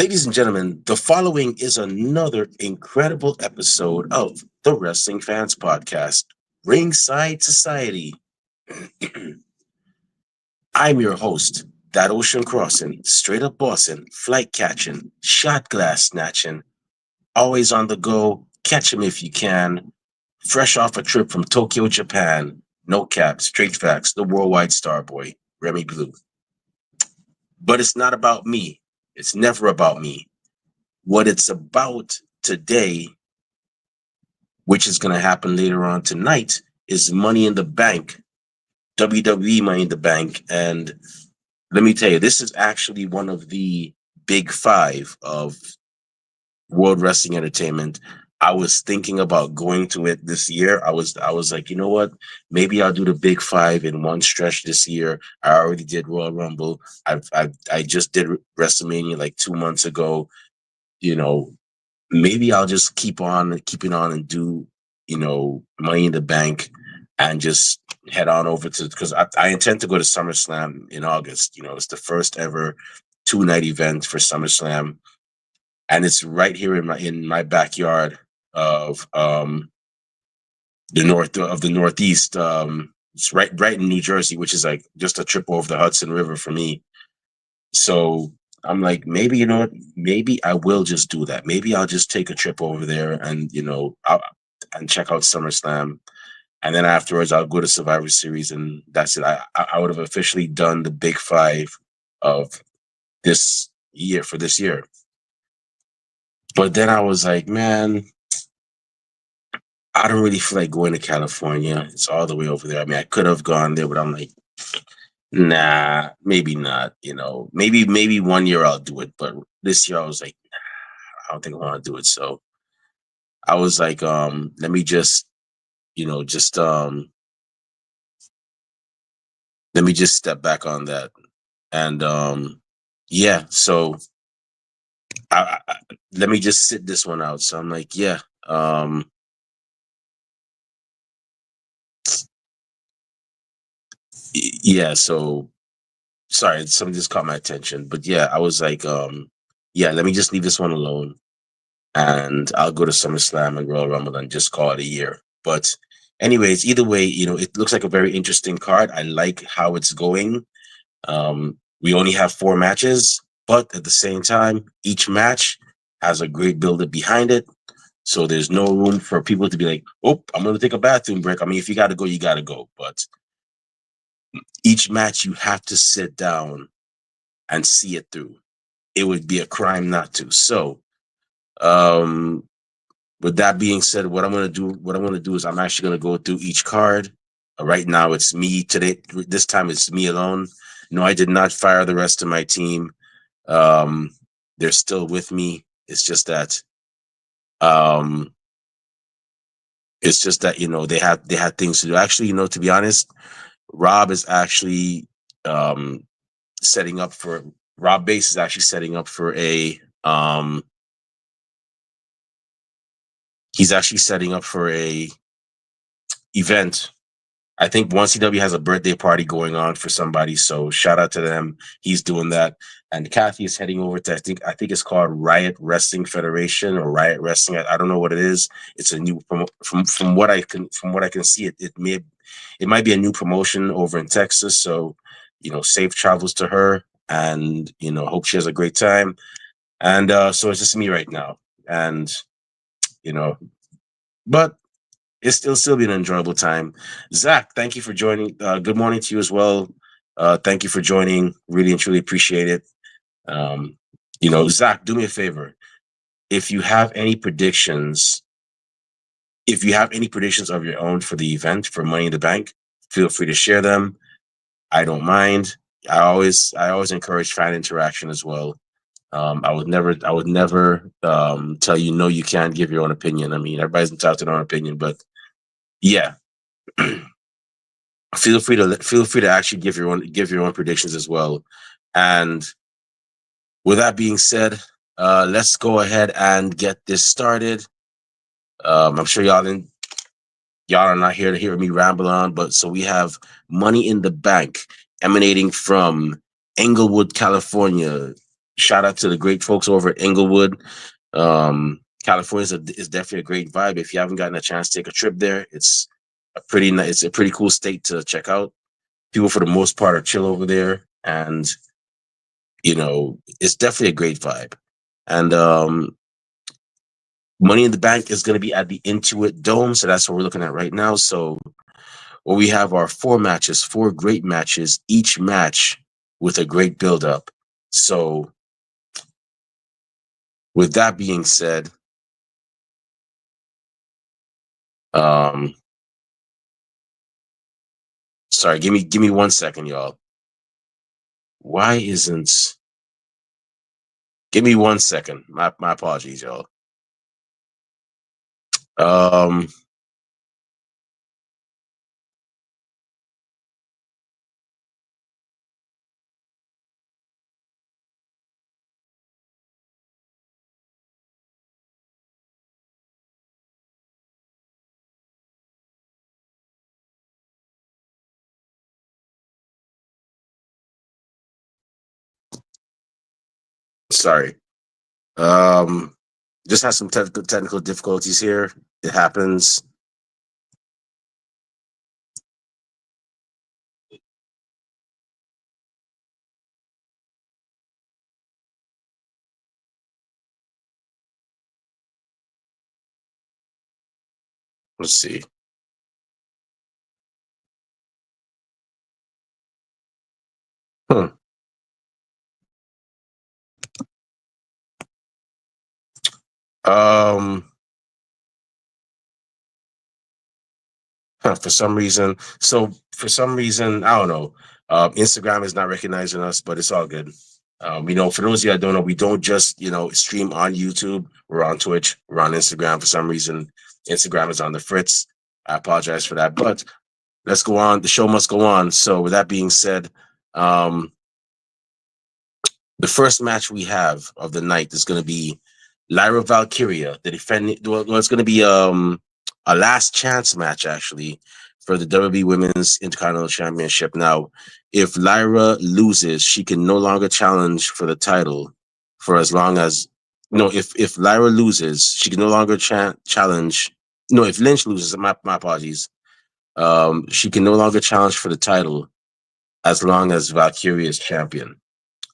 Ladies and gentlemen, the following is another incredible episode of the Wrestling Fans Podcast, Ringside Society. I'm your host, that ocean crossing, straight up bossing, flight catching, shot glass snatching, always on the go, catch 'em if you can, fresh off a trip from Tokyo, Japan, no cap, straight facts, the worldwide star boy, Remy Blue. But it's not about me. It's never about me. What it's about today, which is going to happen later on tonight, is Money in the Bank, WWE Money in the Bank. And let me tell you, this is actually one of the big five of World Wrestling Entertainment. I was thinking about going to it this year. I was like, you know what? Maybe I'll do the big five in one stretch this year. I already did Royal Rumble. I just did WrestleMania like 2 months ago. You know, maybe I'll just keeping on and do, Money in the Bank and just head on over to, because I intend to go to SummerSlam in August. It's the first ever 2 night event for SummerSlam. And it's right here in my backyard of the Northeast. It's right in New Jersey, which is like just a trip over the Hudson River for me. So I'm like, maybe, you know what? Maybe I will just do that. Maybe I'll just take a trip over there and, and check out SummerSlam. And then afterwards, I'll go to Survivor Series, and that's it. I would have officially done the big five of this year. But then I was like, man, I don't really feel like going to California. It's all the way over there. I mean, I could have gone there, but I'm like, nah, maybe not. Maybe one year I'll do it, but this year I was like, nah, I don't think I want to do it. So I was like, let me just, just let me just step back on that. And yeah, so let me just sit this one out. So I'm like, yeah, yeah. So sorry, something just caught my attention, but yeah, I was like, yeah, let me just leave this one alone, and I'll go to SummerSlam and Royal Rumble and just call it a year. But anyways, either way, it looks like a very interesting card. I like how it's going. We only have 4 matches, but at the same time, each match has a great build-up behind it. So there's no room for people to be like, oh, I'm going to take a bathroom break. I mean, if you got to go, you got to go. But each match, you have to sit down and see it through. It would be a crime not to. So, um, with that being said, what I'm going to do is I'm actually going to go through each card. Right now, it's me today. This time, it's me alone. No, I did not fire the rest of my team. They're still with me. It's just that, um, they had things to do. Actually, to be honest, Rob is actually um, setting up for Rob Bass is actually setting up for he's actually setting up for a event. I think 1CW has a birthday party going on for somebody, so shout out to them. He's doing that, and Kathy is heading over to I think it's called Riot Wrestling Federation or Riot Wrestling. I don't know what it is. It's a new from what I can see. It might be a new promotion over in Texas. So safe travels to her, and hope she has a great time. And so it's just me right now, and you know, but it'll still be an enjoyable time. Zach, thank you for joining. Good morning to you as well. Thank you for joining. Really and truly appreciate it. Zach, do me a favor. If you have any predictions, of your own for the event for Money in the Bank, feel free to share them. I don't mind. I always encourage fan interaction as well. I would never tell you no, you can't give your own opinion. I mean, everybody's entitled to their own opinion, but yeah. feel free to actually give your own predictions as well. And with that being said, let's go ahead and get this started. I'm sure y'all are not here to hear me ramble on, but so we have Money in the Bank emanating from Englewood, California. shout out to the great folks over at Inglewood. California is definitely a great vibe. If you haven't gotten a chance to take a trip there, it's it's a pretty cool state to check out. People for the most part are chill over there, and it's definitely a great vibe. And Money in the Bank is going to be at the Intuit Dome, so that's what we're looking at right now. So what we have are four great matches, each match with a great build up. So with that being said, um, sorry, give me 1 second, y'all. Why isn't? Give me 1 second. My apologies, y'all. Um, Sorry. Um, just had some technical difficulties here. It happens. Let's see. Hmm. Um, for some reason. So for some reason, I don't know. Instagram is not recognizing us, but it's all good. For those of you that don't know, we don't just stream on YouTube. We're on Twitch. We're on Instagram. For some reason, Instagram is on the fritz. I apologize for that, but let's go on. The show must go on. So with that being said, um, the first match we have of the night is going to be Lyra Valkyria, the defending. Well, it's going to be a last chance match actually for the WWE Women's Intercontinental Championship. Now, if Lyra loses, she can no longer challenge for the title for as long as no. If Lyra loses, she can no longer challenge. No, if Lynch loses, my apologies. She can no longer challenge for the title as long as Valkyria is champion.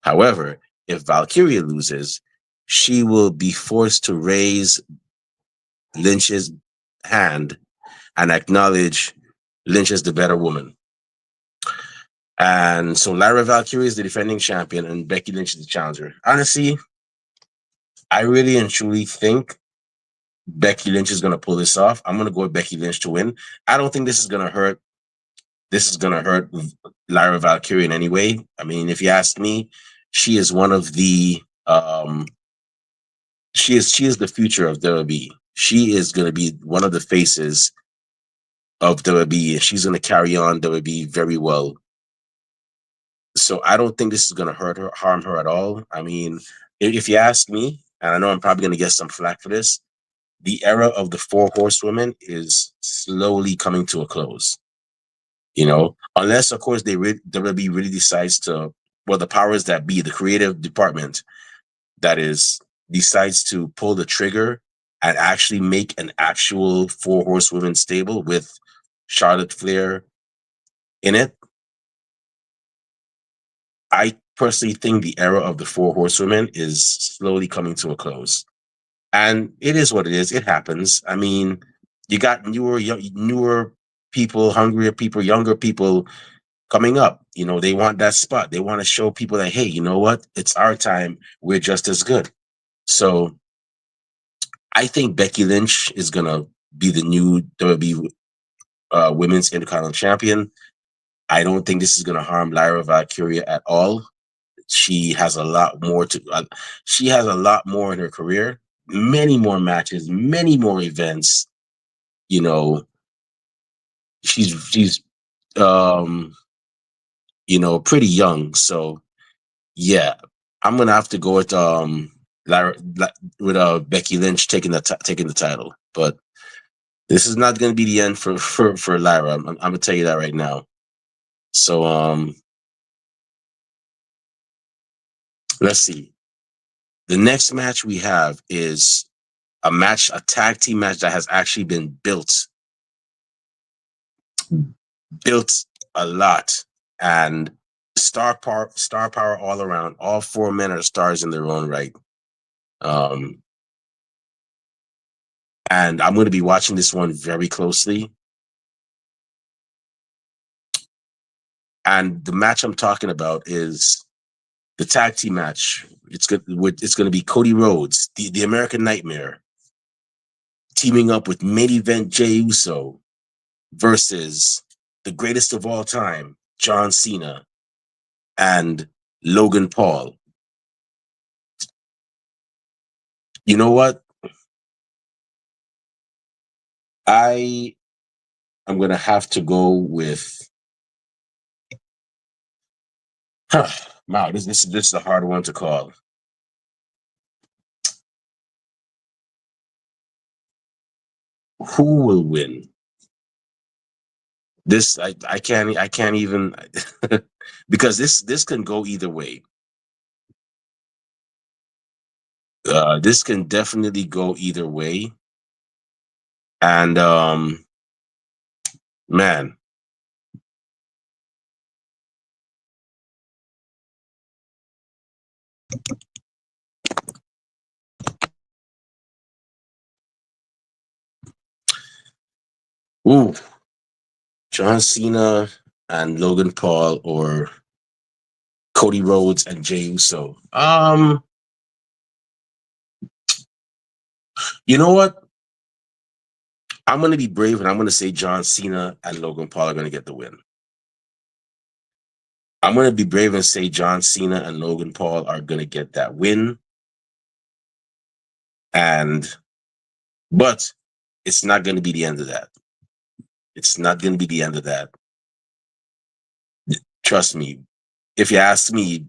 However, if Valkyria loses, she will be forced to raise Lynch's hand and acknowledge Lynch as the better woman. And so Lyra Valkyria is the defending champion and Becky Lynch is the challenger. Honestly, I really and truly think Becky Lynch is going to pull this off. I'm going to go with Becky Lynch to win. I don't think this is going to hurt. This is going to hurt Lyra Valkyria in any way. I mean, if you ask me, she is one of the she is the future of WWE. She is going to be one of the faces of WWE, and she's going to carry on WWE very well. So I don't think this is going to harm her at all. I mean, if you ask me, and I know I'm probably going to get some flack for this, the era of the four horsewomen is slowly coming to a close. Unless of course WWE really decides to, well, the powers that be, the creative department, that is, decides to pull the trigger and actually make an actual four horsewomen stable with Charlotte Flair in it. I personally think the era of the four horsewomen is slowly coming to a close. And it is what it is. It happens. I mean, you got newer people, hungrier people, younger people coming up. They want that spot. They want to show people that, hey, you know what? It's our time. We're just as good. So I think Becky Lynch is going to be the new WWE Women's Intercontinental Champion. I don't think this is going to harm Lyra Valkyria at all. She has a lot more she has a lot more in her career, many more matches, many more events. She's pretty young. So yeah, I'm gonna have to go with Becky Lynch taking the title. But this is not gonna be the end for Lyra. I'm gonna tell you that right now. So let's see. The next match we have is a tag team match that has actually been built a lot, and star power all around. All four men are stars in their own right. Um, and I'm going to be watching this one very closely. And the match I'm talking about is the tag team match. It's going to be Cody Rhodes, the American Nightmare, teaming up with main event Jey Uso versus the greatest of all time, John Cena, and Logan Paul. You know what? I am going to have to go with. Wow, this is a hard one to call. Who will win? This I can't even because this can go either way. This can definitely go either way. And man, ooh, John Cena and Logan Paul, or Cody Rhodes and Jey Uso. You know what? I'm going to be brave and I'm going to say John Cena and Logan Paul are going to get the win. I'm going to be brave and say John Cena and Logan Paul are going to get that win. But it's not going to be the end of that. It's not going to be the end of that. Trust me. If you ask me,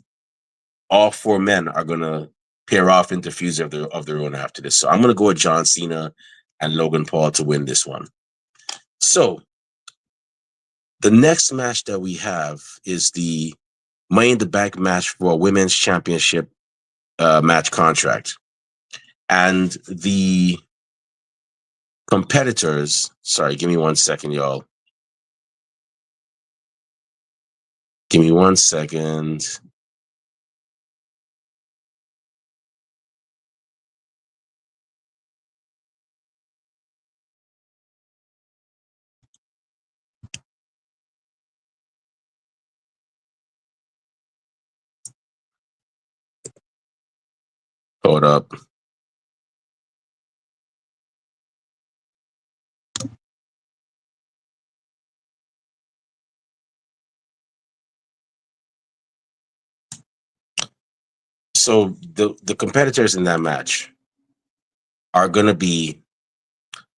all four men are going to pair off into feuds of their own after this. So I'm going to go with John Cena and Logan Paul to win this one. So the next match that we have is the Money in the Bank match for a women's championship match contract. And the competitors, sorry, give me 1 second, y'all. Give me 1 second. Hold up. So the competitors in that match are going to be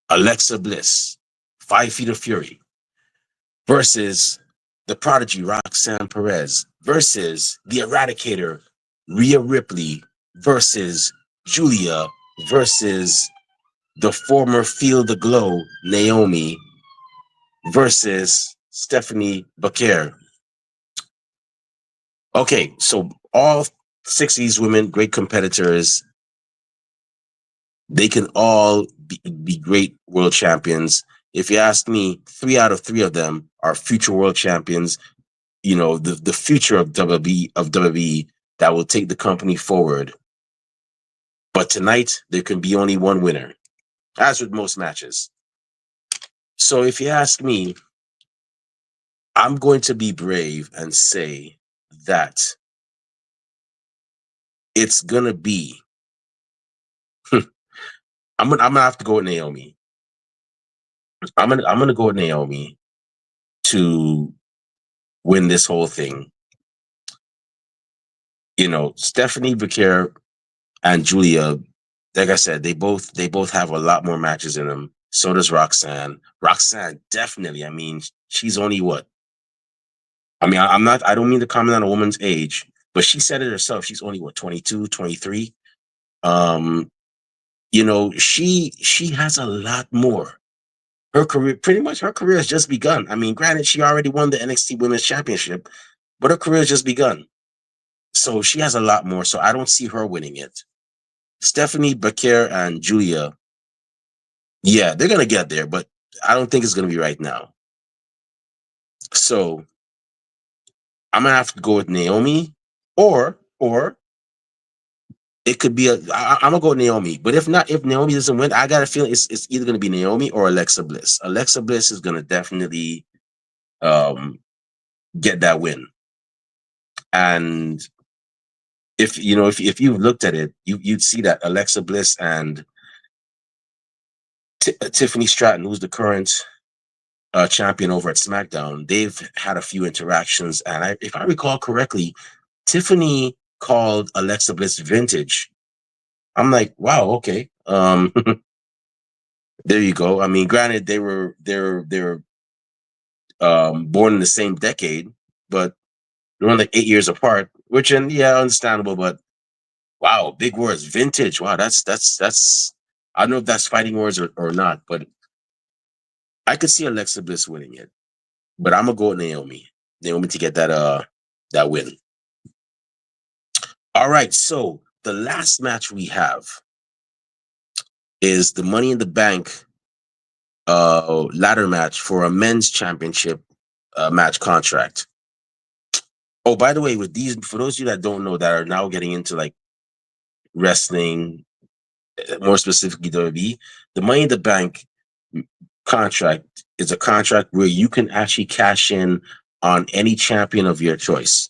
Alexa Bliss, 5 Feet of Fury, versus the Prodigy, Roxanne Perez, versus the Eradicator, Rhea Ripley, versus Julia, versus the former Feel the Glow, Naomi, versus Stephanie Becker. Okay, so all 6 of these women, great competitors. They can all be great world champions. If you ask me, 3 out of 3 of them are future world champions. You know, the future of WWE that will take the company forward. But tonight, there can be only one winner, as with most matches. So if you ask me, I'm going to be brave and say that it's gonna be. I'm gonna have to go with Naomi. I'm gonna go with Naomi to win this whole thing. You know, Stephanie Becker and Julia, like I said, they both have a lot more matches in them. So does Roxanne. Roxanne, definitely. I mean, she's only what? I mean, I don't mean to comment on a woman's age, but she said it herself. She's only what, 22, 23? You know, she has a lot more. Her career, pretty much her career has just begun. I mean, granted, she already won the NXT Women's Championship, but her career has just begun. So she has a lot more. So I don't see her winning it. Stephanie, Bakir, and Julia. Yeah, they're gonna get there, but I don't think it's gonna be right now. So I'm gonna have to go with Naomi, or it could be I'm gonna go with Naomi. But if not, if Naomi doesn't win, I got a feeling it's either gonna be Naomi or Alexa Bliss. Alexa Bliss is gonna definitely um get that win. And if you know if you've looked at it, you'd see that Alexa Bliss and Tiffany Stratton, who's the current champion over at SmackDown, they've had a few interactions, and if I recall correctly, Tiffany called Alexa Bliss vintage. I'm like, wow, okay. There you go. I mean, granted, they were born in the same decade, but they're only like 8 years apart. Which, and yeah, understandable. But wow, big words, vintage. Wow, that's. I don't know if that's fighting words or not, but I could see Alexa Bliss winning it. But I'm gonna go with Naomi. Naomi to get that win. All right, so the last match we have is the Money in the Bank ladder match for a men's championship match contract. Oh, by the way, with these, for those of you that don't know, that are now getting into like wrestling, more specifically WWE, the Money in the Bank contract is a contract where you can actually cash in on any champion of your choice.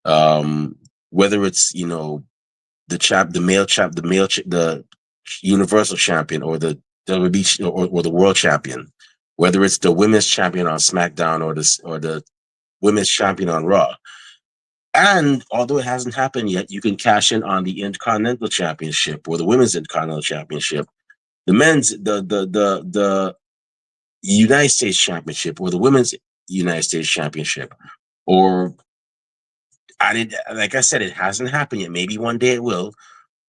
Whether it's the Universal Champion or the WWE or the World Champion, whether it's the Women's Champion on SmackDown or the Women's Champion on Raw. And although it hasn't happened yet, you can cash in on the Intercontinental Championship or the Women's Intercontinental Championship, the men's the United States Championship or the Women's United States Championship. Or like I said, it hasn't happened yet. Maybe one day it will.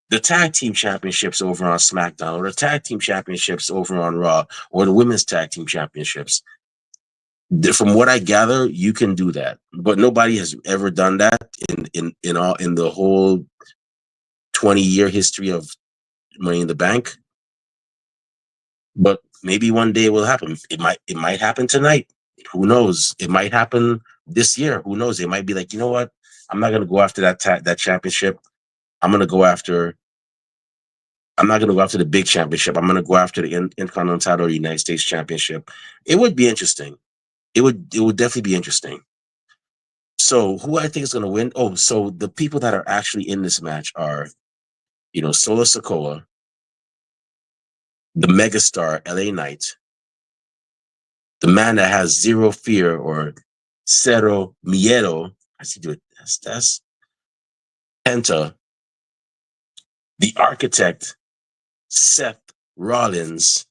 The tag team championships over on SmackDown, or the tag team championships over on Raw, or the women's tag team championships. From what I gather, you can do that, but nobody has ever done that in the whole 20-year history of Money in the Bank. But maybe one day it will happen. It might happen tonight. Who knows? It might happen this year. Who knows? It might be like, you know what? I'm not gonna go after that championship. I'm gonna go after I'm not going to go after the big championship. I'm going to go after the Intercontinental or United States Championship. It would be interesting. It would definitely be interesting. So who I think is going to win? Oh, so the people that are actually in this match are, Solo Sikoa, the megastar LA Knight, the man that has zero fear or cero miedo. I see do it. That's Penta, the architect Seth Rollins,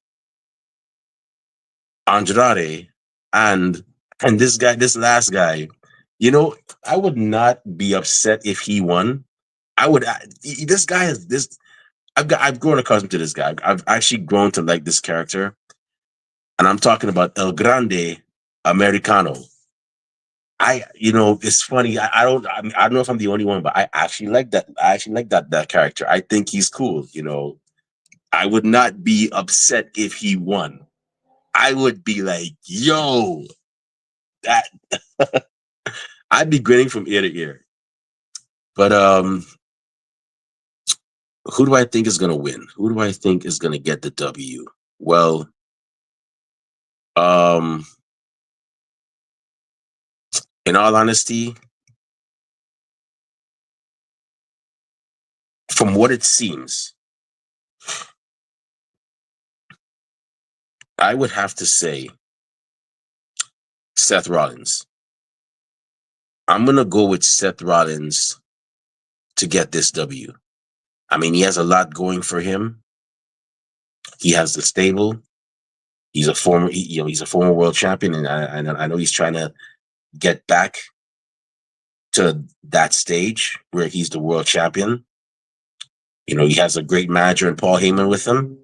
Andrade, and this last guy. I would not be upset if he won. This guy is this. I've grown accustomed to this guy. I've actually grown to like this character, and I'm talking about El Grande Americano. It's funny. I don't know if I'm the only one, but I actually like that. I actually like that character. I think he's cool. I would not be upset if he won. I would be like, yo, that I'd be grinning from ear to ear. But who do I think is going to win? Who do I think is going to get the W? Well, in all honesty, from what it seems, I would have to say Seth Rollins. I'm going to go with Seth Rollins to get this W. I mean, he has a lot going for him. He has the stable. He's a former world champion, and I know he's trying to get back to that stage where he's the world champion. He has a great manager in Paul Heyman with him.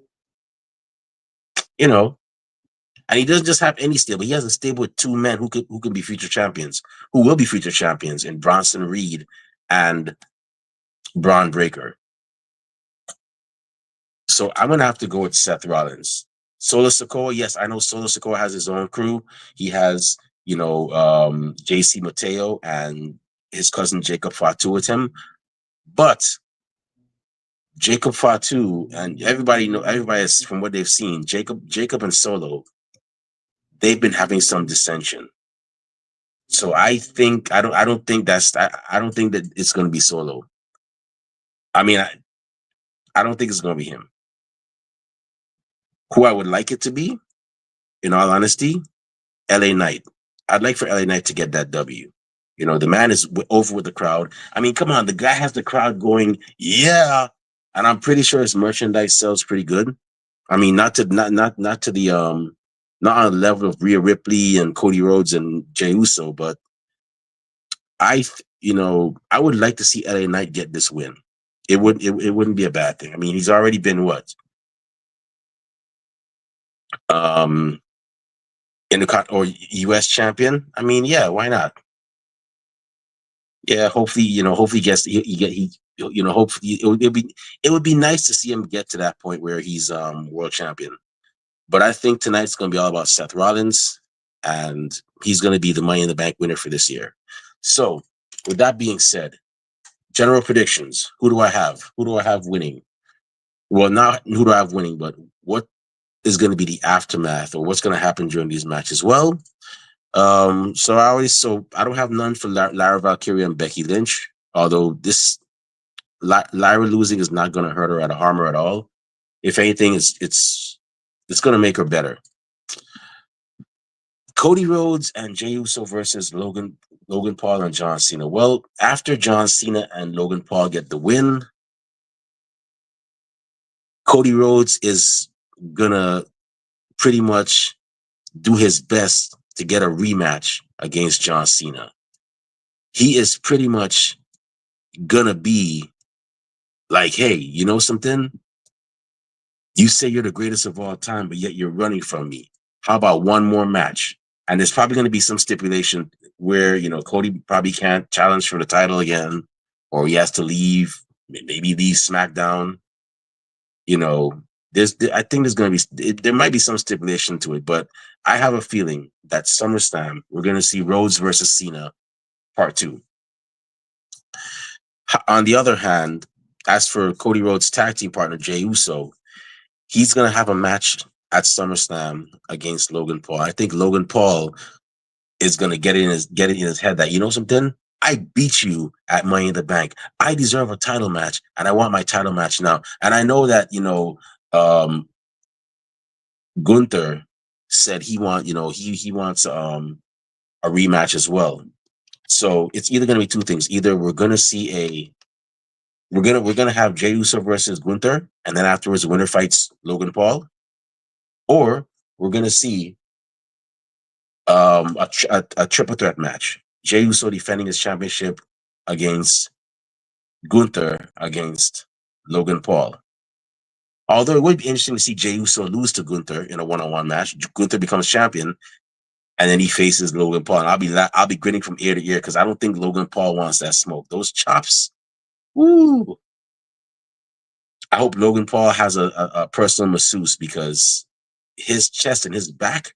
And he doesn't just have any stable. He has a stable with two men who can be future champions, who will be future champions in Bronson Reed and Braun Breaker. So I'm gonna have to go with Seth Rollins. Solo Sikoa, yes, I know Solo Sikoa has his own crew. He has, JC Mateo and his cousin Jacob Fatu with him. But Jacob Fatu and everybody is, from what they've seen, Jacob and Solo, they've been having some dissension. So I don't think I don't think that it's gonna be Solo. I mean, I don't think it's gonna be him. Who I would like it to be, in all honesty, LA Knight. I'd like for LA Knight to get that W. The man is over with the crowd. I mean, come on, the guy has the crowd going, yeah, and I'm pretty sure his merchandise sells pretty good. I mean, not to the not on the level of Rhea Ripley and Cody Rhodes and Jey Uso, but I would like to see LA Knight get this win. It wouldn't be a bad thing. I mean, he's already been what um in the or US champion. I mean, yeah, why not? Yeah, hopefully, hopefully he get he hopefully it would be nice to see him get to that point where he's world champion. But I think tonight's going to be all about Seth Rollins, and he's going to be the Money in the Bank winner for this year. So, with that being said, general predictions. Who do I have? Who do I have winning? Well, not who do I have winning, but what is going to be the aftermath, or what's going to happen during these matches? Well, so I don't have none for Lara Valkyria and Becky Lynch. Although this Lyra losing is not going to hurt her at a harm her at all. If anything, it's going to make her better. Cody Rhodes and Jey Uso versus Logan Paul and John Cena. Well, after John Cena and Logan Paul get the win, Cody Rhodes is gonna pretty much do his best to get a rematch against John Cena. He is pretty much gonna be like, hey, you know something? You say you're the greatest of all time, but yet you're running from me. How about one more match? And there's probably going to be some stipulation where, Cody probably can't challenge for the title again, or he has to leave, maybe leave SmackDown. I think there's going to be, there might be some stipulation to it, but I have a feeling that SummerSlam, we're going to see Rhodes versus Cena part 2. On the other hand, as for Cody Rhodes' tag team partner, Jey Uso, he's going to have a match at SummerSlam against Logan Paul. I think Logan Paul is going to get it in his head that, you know something? I beat you at Money in the Bank. I deserve a title match, and I want my title match now. And I know that, Gunther said he wants a rematch as well. So it's either going to be two things. Either we're going to have Jey Uso versus Gunther, and then afterwards the winner fights Logan Paul, or we're going to see a triple threat match. Jey Uso defending his championship against Gunther against Logan Paul. Although it would be interesting to see Jey Uso lose to Gunther in a one-on-one match. Gunther becomes champion, and then he faces Logan Paul. And I'll be grinning from ear to ear because I don't think Logan Paul wants that smoke. Those chops, woo! I hope Logan Paul has a personal masseuse because his chest and his back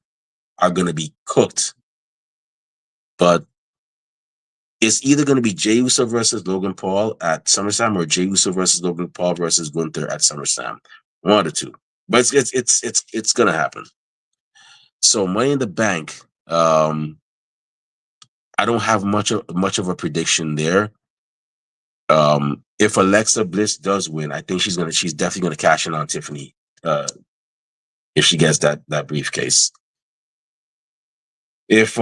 are going to be cooked. But it's either going to be Jey Uso versus Logan Paul at SummerSlam or Jey Uso versus Logan Paul versus Gunther at SummerSlam. One of the two. But it's going to happen. So Money in the Bank, I don't have much of a prediction there. If Alexa Bliss does win, I think she's definitely gonna cash in on Tiffany if she gets that briefcase. If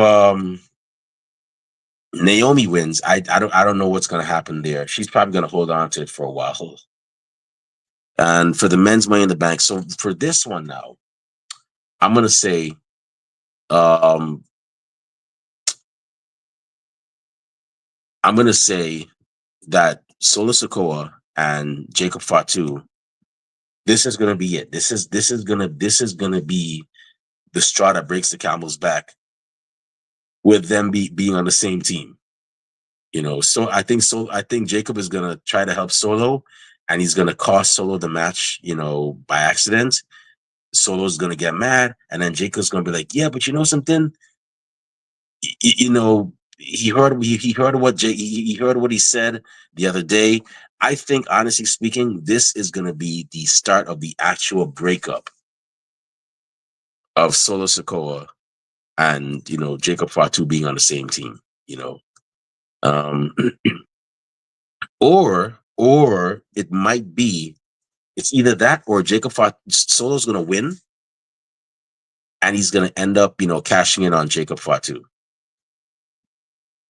Naomi wins, I don't know what's gonna happen there. She's probably gonna hold on to it for a while. And for the men's Money in the Bank, so for this one now, I'm gonna say um I'm gonna say that Solo Sikoa and Jacob Fatu, this is gonna be it. This is gonna be the straw that breaks the camel's back with them being on the same team. So I think Jacob is gonna try to help Solo, and he's gonna cost Solo the match, by accident. Solo's gonna get mad, and then Jacob's gonna be like, "Yeah, but you know something? He heard what he said the other day. I think, honestly speaking, this is gonna be the start of the actual breakup of Solo Sokoa and Jacob Fatu being on the same team. You know, um, or it might be it's either that or Jacob Fatu Solo's gonna win and he's going to end up, cashing in on Jacob Fatu.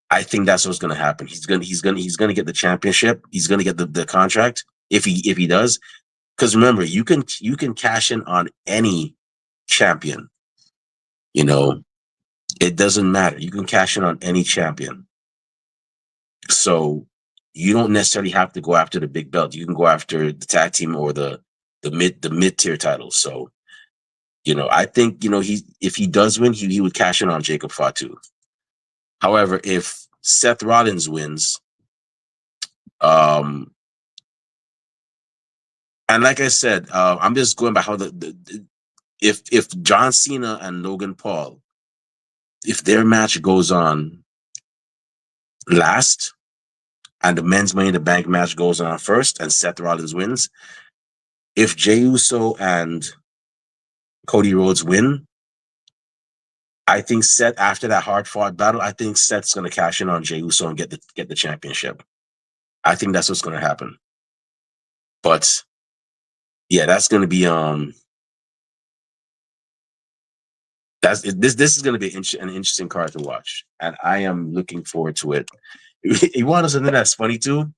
I think that's what's going to happen. He's going to get the championship. He's going to get the contract if he does. Because remember, you can cash in on any champion. It doesn't matter. You can cash in on any champion. So you don't necessarily have to go after the big belt. You can go after the tag team or the mid tier titles. So I think if he does win, he would cash in on Jacob Fatu. However, if Seth Rollins wins, and like I said, I'm just going by how if John Cena and Logan Paul, if their match goes on last, and the men's Money in the Bank match goes on first, and Seth Rollins wins, if Jey Uso and Cody Rhodes win, I think Seth, after that hard fought battle, I think Seth's going to cash in on Jey Uso and get the championship. I think that's what's going to happen. But yeah, that's going to be this is going to be an interesting card to watch, and I am looking forward to it. You want to know something that's funny too?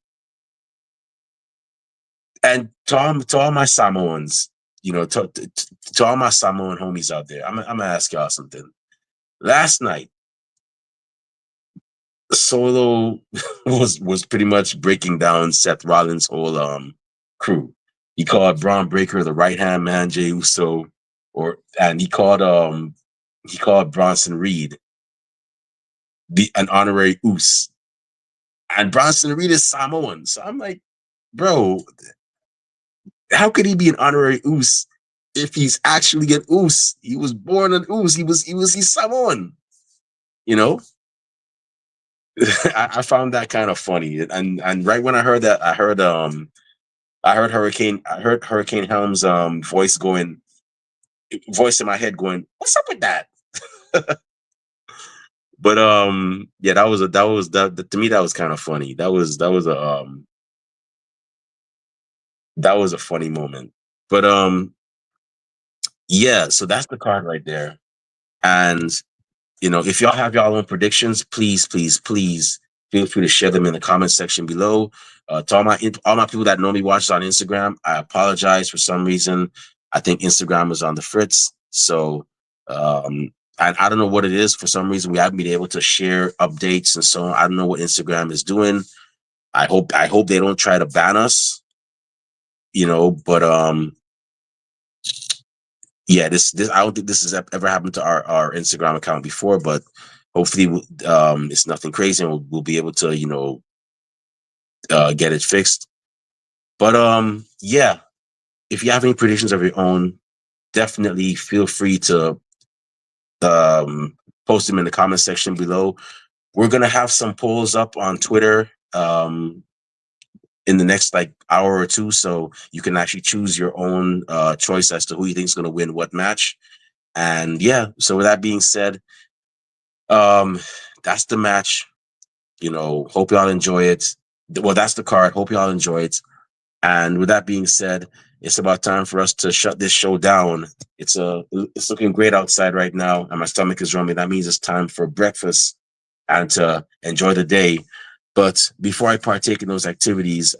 And to all my Samoans, to all my Samoan homies out there, I'm gonna ask y'all something. Last night, Solo was pretty much breaking down Seth Rollins' whole crew. He called Braun Breaker the right hand man, Jey Uso, and he called Bronson Reed an honorary Us. And Bronson Reed is Samoan. So I'm like, bro, how could he be an honorary Us if he's actually an Us? He was born an Us. He's Samoan. I found that kind of funny. And right when I heard that, I heard Hurricane Helm's voice in my head going, "What's up with that?" But yeah, that to me that was kind of funny. That was a funny moment. But yeah, so that's the card right there. And if y'all have y'all own predictions, please, please, please feel free to share them in the comment section below. To all my people that normally watch on Instagram, I apologize for some reason. I think Instagram is on the fritz. So I don't know what it is. For some reason, we haven't been able to share updates and so on. I don't know what Instagram is doing. I hope they don't try to ban us. But yeah, this I don't think this has ever happened to our Instagram account before, but hopefully it's nothing crazy and we'll be able to get it fixed. But yeah, if you have any predictions of your own, definitely feel free to post them in the comment section below. We're gonna have some polls up on Twitter in the next hour or two, so you can actually choose your own choice as to who you think is going to win what match. And yeah, so with that being said, that's the match. Hope y'all enjoy it. Well, that's the card. Hope y'all enjoy it. And with that being said, it's about time for us to shut this show down. It's looking great outside right now, and my stomach is rumbling. That means it's time for breakfast and to enjoy the day. But before I partake in those activities,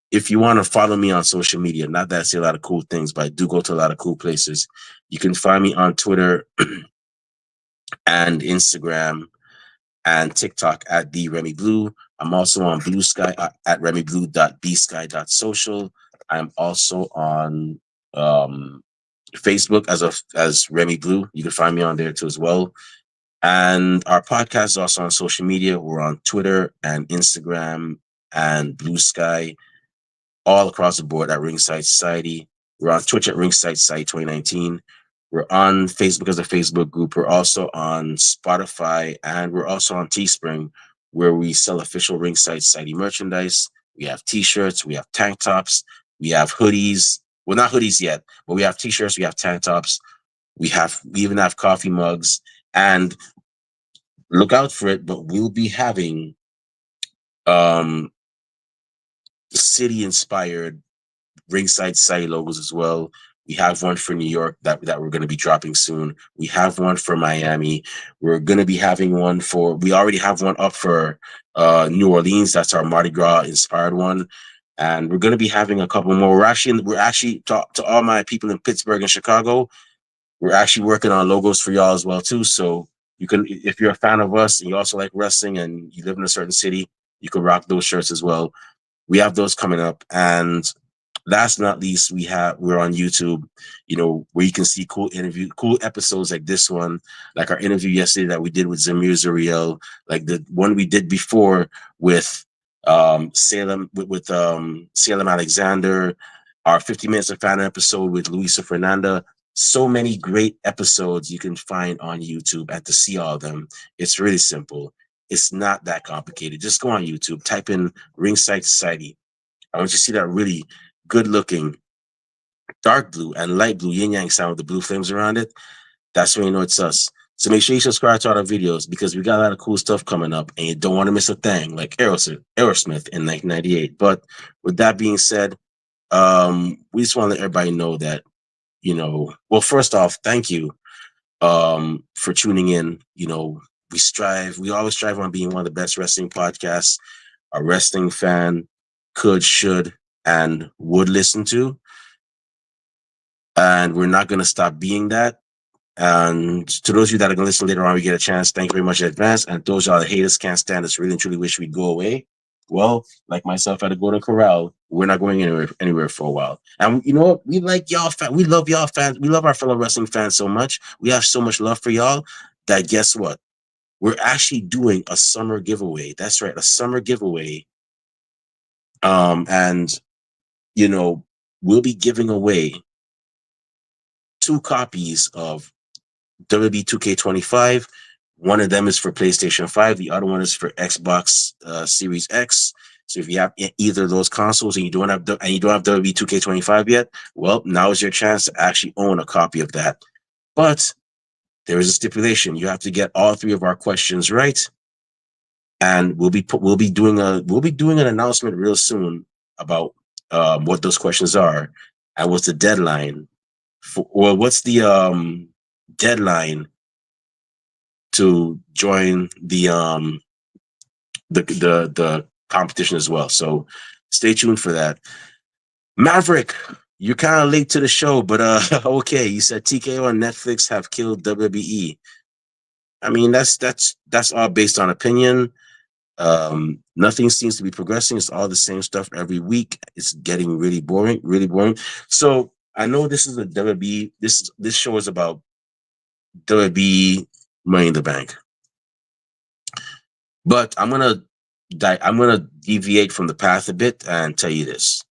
if you want to follow me on social media, not that I say a lot of cool things, but I do go to a lot of cool places. You can find me on Twitter and Instagram and TikTok at the Remy Blue. I'm also on Blue Sky at remyblue.bsky.social. I'm also on Facebook as Remy Blue. You can find me on there too as well. And our podcast is also on social media. We're on Twitter and Instagram and Blue Sky. all across the board at Ringside Society. We're on Twitch at Ringside Society 2019. We're on Facebook as a Facebook group. We're also on Spotify, and we're also on Teespring, where we sell official Ringside Society merchandise. We have T-shirts, we have tank tops, we have hoodies. Well, not hoodies yet, but we have T-shirts, we have tank tops, we even have coffee mugs, and look out for it. But we'll be having um city inspired Ringside Society logos as well. We have one for New York that we're going to be dropping soon. We have one for Miami. We're going to be having one for. We already have one up for New Orleans. That's our Mardi Gras inspired one, and we're going to be having a couple more. We're actually to all my people in Pittsburgh and Chicago. We're actually working on logos for y'all as well too. So you can, if you're a fan of us and you also like wrestling and you live in a certain city, you can rock those shirts as well. We have those coming up, and last but not least, we're on YouTube, where you can see cool episodes like this one, like our interview yesterday that we did with Zamir Zuriel, like the one we did before with Salem Alexander, our 50 minutes of fan episode with Luisa Fernanda. So many great episodes you can find on YouTube, and to see all of them, it's really simple. It's not that complicated. Just go on YouTube, type in Ringside Society. I want you to see that really good looking dark blue and light blue yin yang sound with the blue flames around it. That's when you know it's us. So make sure you subscribe to all our videos, because we got a lot of cool stuff coming up and you don't want to miss a thing, like Aerosmith in 1998. But with that being said, we just want to let everybody know that, well, first off, thank you for tuning in. We always strive on being one of the best wrestling podcasts a wrestling fan could, should, and would listen to. And we're not going to stop being that. And to those of you that are going to listen later on, we get a chance. Thank you very much in advance. And those y'all that hate us, can't stand us, really and truly wish we'd go away. Well, like myself at the Golden Corral, we're not going anywhere for a while. And you know what? We like y'all fans. We love y'all fans. We love our fellow wrestling fans so much. We have so much love for y'all that guess what? We're actually doing a summer giveaway. That's right, a summer giveaway. And we'll be giving away 2 copies of WWE 2K25. One of them is for PlayStation 5. The other one is for Xbox Series X. So if you have either of those consoles and you don't have WWE 2K25 yet, well, now is your chance to actually own a copy of that. But there is a stipulation. You have to get all 3 of our questions right, and we'll be doing an announcement real soon about what those questions are and what's the deadline what's the deadline to join the competition as well. So stay tuned for that. Maverick, you're kind of late to the show, but okay. You said TKO and Netflix have killed WWE. I mean, that's all based on opinion. Nothing seems to be progressing. It's all the same stuff every week. It's getting really boring, really boring. So I know this is a WWE. This show is about WWE Money in the Bank, but I'm gonna deviate from the path a bit and tell you this.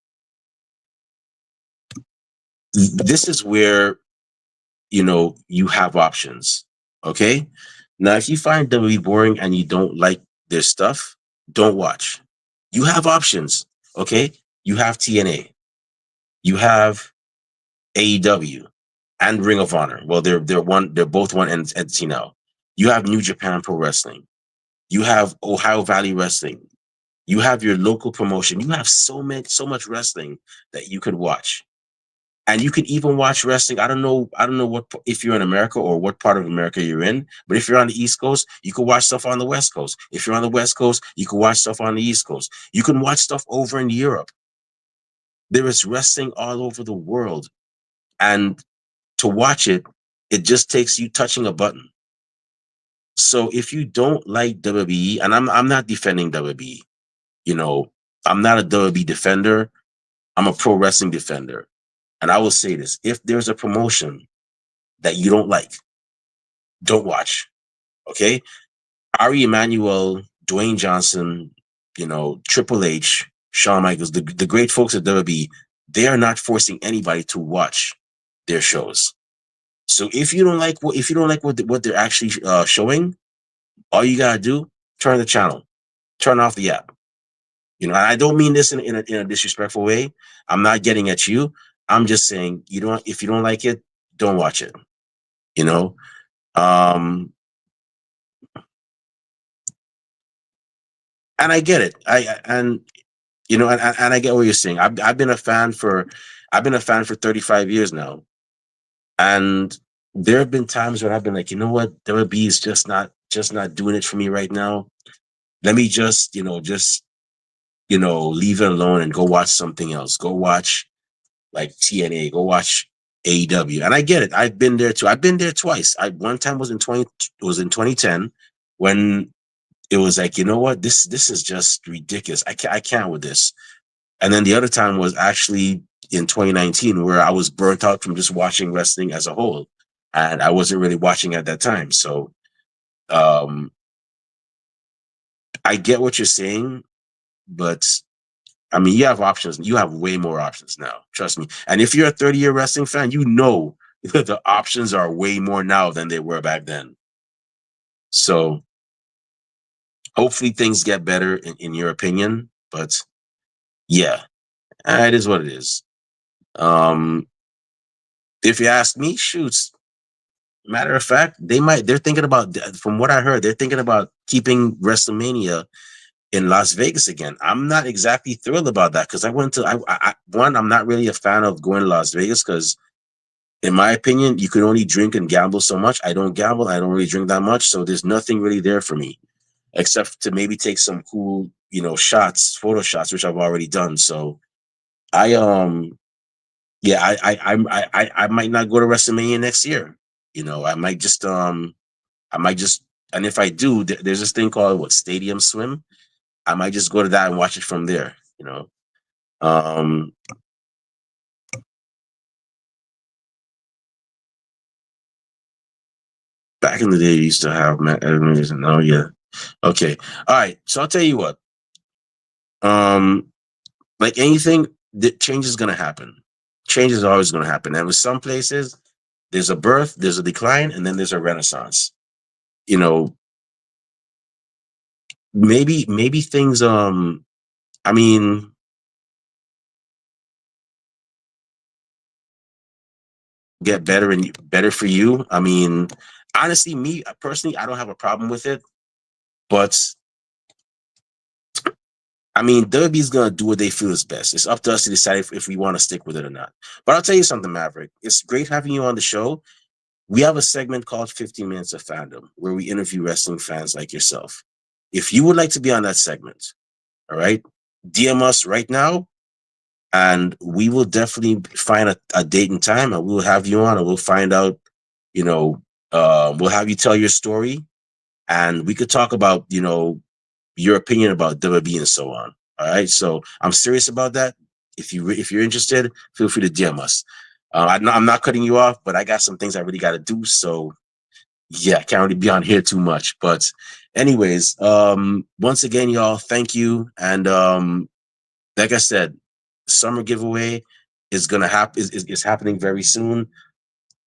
This is where you have options. Okay, now if you find WWE boring and you don't like their stuff, don't watch. You have options. Okay, you have TNA, you have AEW, and Ring of Honor. Well, they're both one entity now. You have New Japan Pro Wrestling. You have Ohio Valley Wrestling. You have your local promotion. You have so much wrestling that you could watch. And you can even watch wrestling. I don't know what, if you're in America or what part of America you're in, but if you're on the East Coast, you can watch stuff on the West Coast. If you're on the West Coast, you can watch stuff on the East Coast. You can watch stuff over in Europe. There is wrestling all over the world. And to watch it, it just takes you touching a button. So if you don't like WWE, and I'm not defending WWE, I'm not a WWE defender. I'm a pro wrestling defender. And I will say this, if there's a promotion that you don't like, don't watch. Okay? Ari Emanuel, Dwayne Johnson, Triple H, Shawn Michaels, the great folks at WWE, they are not forcing anybody to watch their shows. So if you don't like what they're actually showing, all you gotta do, turn the channel, turn off the app. You know, and I don't mean this in a disrespectful way. I'm not getting at you. I'm just saying if you don't like it, don't watch it. You know, um, and I get it. And you know, and I get what you're saying. I've been a fan for 35 years now, and there have been times when I've been like, you know what, WB is just not doing it for me right now. Let me leave it alone and go watch something else. Go watch like TNA. Go watch AEW. And I get it. I've been there too. I've been there twice. I one time was in 2010 when it was like, you know what, this is just ridiculous. I can't with this. And then the other time was actually in 2019 where I was burnt out from just watching wrestling as a whole. And I wasn't really watching at that time. So um I get what you're saying, but I mean, you have options. You have way more options now. Trust me. And if you're a 30-year wrestling fan, you know the options are way more now than they were back then. So hopefully things get better in your opinion. But yeah, it is what it is. Um, if you ask me, shoots. Matter of fact, they're thinking about, from what I heard, they're thinking about keeping WrestleMania in Las Vegas again. I'm not exactly thrilled about that because I'm not really a fan of going to Las Vegas because, in my opinion, you can only drink and gamble so much. I don't gamble. I don't really drink that much. So there's nothing really there for me except to maybe take some cool, photo shots, which I've already done. So I, yeah, I might not go to WrestleMania next year. I might just, and if I do, there's this thing called Stadium Swim. I might just go to that and watch it from there. Um, Back in the day, you used to have Matt Evans, and oh yeah, okay, all right. So I'll tell you what. Like anything, the change is gonna happen. Change is always gonna happen, and with some places, there's a birth, there's a decline, and then there's a renaissance. You know, maybe things. I mean, get better and better for you. I mean, honestly, me personally, I don't have a problem with it, but I mean, WWE's gonna do what they feel is best. It's up to us to decide if we want to stick with it or not. But I'll tell you something, Maverick. It's great having you on the show. We have a segment called 15 Minutes of Fandom where we interview wrestling fans like yourself. If you would like to be on that segment, all right, DM us right now and we will definitely find a date and time and we'll have you on and we'll find out, we'll have you tell your story and we could talk about, your opinion about WWE and so on. All right. So I'm serious about that. If you're interested, feel free to DM us. I'm not cutting you off, but I got some things I really got to do. So yeah, I can't really be on here too much. But anyways, once again, y'all, thank you. And like I said, summer giveaway is gonna happen is happening very soon.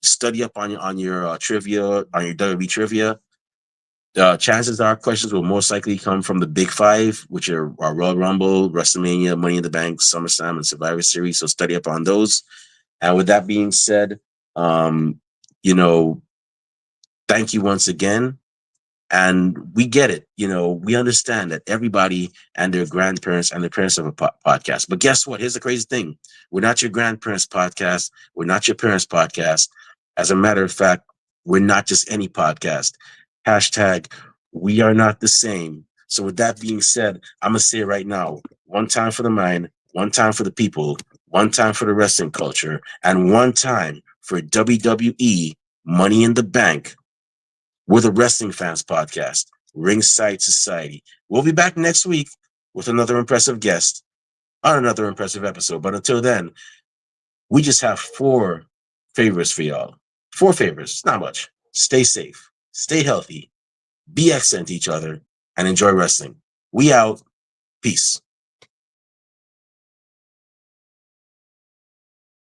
Study up on your trivia, on your WWE trivia. Chances are questions will most likely come from the big five, which are Royal Rumble, WrestleMania, Money in the Bank, SummerSlam, and Survivor Series. So study up on those. And with that being said, you know, thank you once again. And we get it. We understand that everybody and their grandparents and the parents of a podcast. But guess what? Here's the crazy thing. We're not your grandparents' podcast. We're not your parents' podcast. As a matter of fact, we're not just any podcast. Hashtag, we are not the same. So with that being said, I'm going to say it right now. One time for the mind, one time for the people, one time for the wrestling culture, and one time for WWE Money in the Bank. We're the Wrestling Fans Podcast, Ringside Society. We'll be back next week with another impressive guest on another impressive episode. But until then, we just have 4 favors for y'all. 4 favors, not much. Stay safe, stay healthy, be excellent to each other, and enjoy wrestling. We out. Peace.